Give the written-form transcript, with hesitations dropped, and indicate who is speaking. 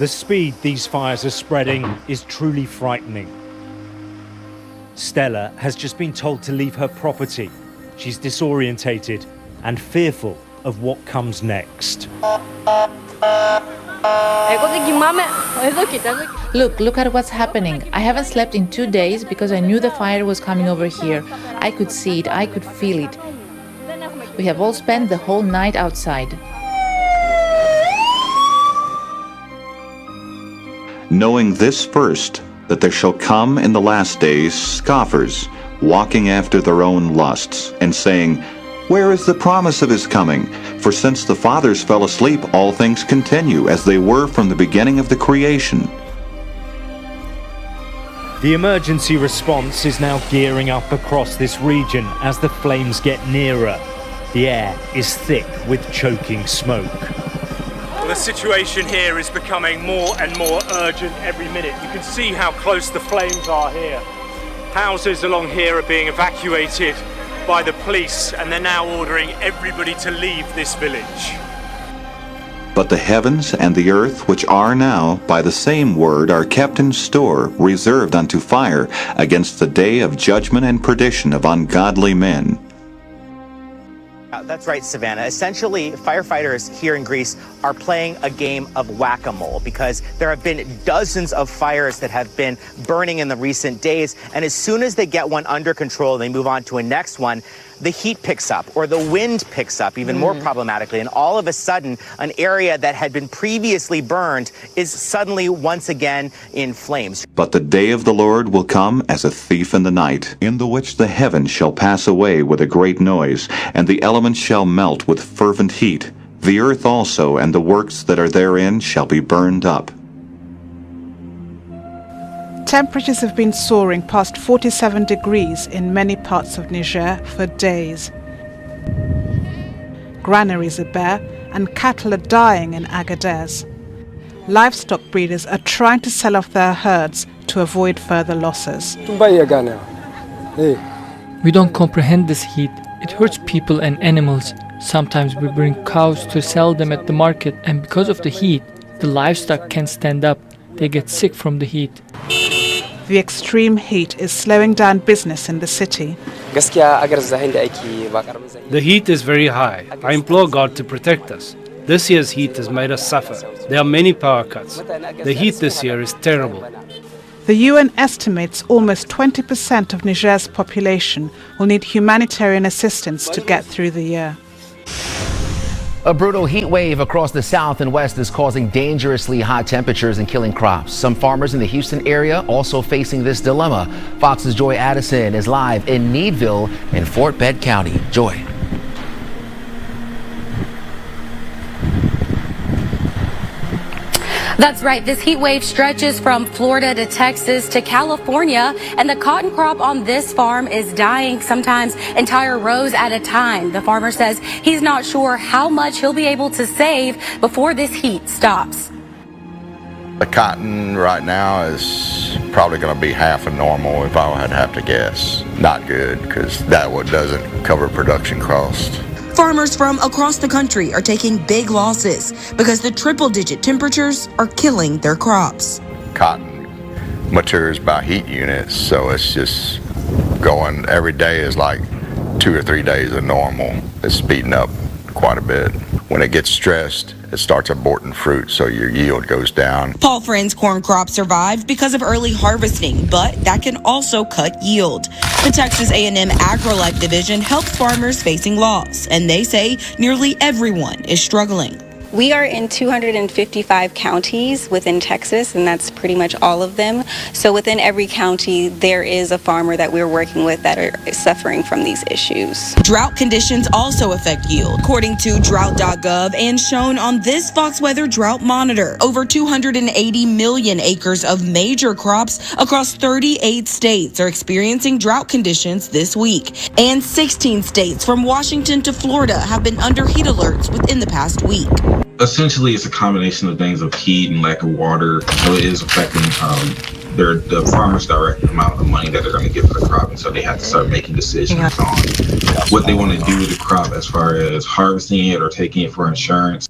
Speaker 1: The speed these fires are spreading is truly frightening. Stella has just been told to leave her property. She's disorientated and fearful of what comes next.
Speaker 2: Look at what's happening. I haven't slept in 2 days because I knew the fire was coming over here. I could see it, I could feel it. We have all spent the whole night outside.
Speaker 3: Knowing this first, that there shall come in the last days scoffers, walking after their own lusts, and saying, Where is the promise of his coming? For since the fathers fell asleep, all things continue as they were from the beginning of the creation.
Speaker 1: The emergency response is now gearing up across this region as the flames get nearer. The air is thick with choking smoke.
Speaker 4: Well, the situation here is becoming more and more urgent every minute. You can see how close the flames are here. Houses along here are being evacuated by the police, and they're now ordering everybody to leave this village.
Speaker 3: But the heavens and the earth, which are now, by the same word, are kept in store, reserved unto fire, against the day of judgment and perdition of ungodly men.
Speaker 5: That's right, Savannah. Essentially, firefighters here in Greece are playing a game of whack-a-mole because there have been dozens of fires that have been burning in the recent days. And as soon as they get one under control, they move on to a next one. The heat picks up, or the wind picks up even more problematically. And all of a sudden, an area that had been previously burned is suddenly once again in flames.
Speaker 3: But the day of the Lord will come as a thief in the night, in the which the heavens shall pass away with a great noise, and the elements shall melt with fervent heat. The earth also and the works that are therein shall be burned up.
Speaker 6: Temperatures have been soaring past 47 degrees in many parts of Niger for days. Granaries are bare and cattle are dying in Agadez. Livestock breeders are trying to sell off their herds to avoid further losses.
Speaker 7: We don't comprehend this heat. It hurts people and animals. Sometimes we bring cows to sell them at the market, and because of the heat, the livestock can't stand up. They get sick from the heat.
Speaker 6: The extreme heat is slowing down business in the city.
Speaker 8: The heat is very high. I implore God to protect us. This year's heat has made us suffer. There are many power cuts. The heat this year is terrible.
Speaker 6: The UN estimates almost 20% of Niger's population will need humanitarian assistance to get through the year.
Speaker 9: A brutal heat wave across the south and west is causing dangerously hot temperatures and killing crops. Some farmers in the Houston area also facing this dilemma. Fox's Joy Addison is live in Needville in Fort Bend County. Joy.
Speaker 10: That's right. This heat wave stretches from Florida to Texas to California, and the cotton crop on this farm is dying, sometimes entire rows at a time. The farmer says he's not sure how much he'll be able to save before this heat stops.
Speaker 11: The cotton right now is probably going to be half of normal if I had to have to guess. Not good, because that doesn't cover production cost.
Speaker 12: Farmers from across the country are taking big losses because the triple-digit temperatures are killing their crops.
Speaker 11: Cotton matures by heat units, so it's just going, every day is like 2 or 3 days of normal. It's speeding up quite a bit. When it gets stressed, it starts aborting fruit, so your yield goes down.
Speaker 12: Paul Friend's corn crop survived because of early harvesting, but that can also cut yield. The Texas A&M AgriLife division helps farmers facing loss, and they say nearly everyone is struggling.
Speaker 13: We are in 255 counties within Texas, and that's pretty much all of them. So within every county, there is a farmer that we're working with that are suffering from these issues.
Speaker 12: Drought conditions also affect yield, according to drought.gov and shown on this Fox Weather Drought Monitor. Over 280 million acres of major crops across 38 states are experiencing drought conditions this week. And 16 states from Washington to Florida have been under heat alerts within the past week.
Speaker 14: Essentially, it's a combination of things of heat and lack of water. So it is affecting the farmers' direct amount of money that they're going to get for the crop. And so they have to start making decisions on what they want to do with the crop as far as harvesting it or taking it for insurance.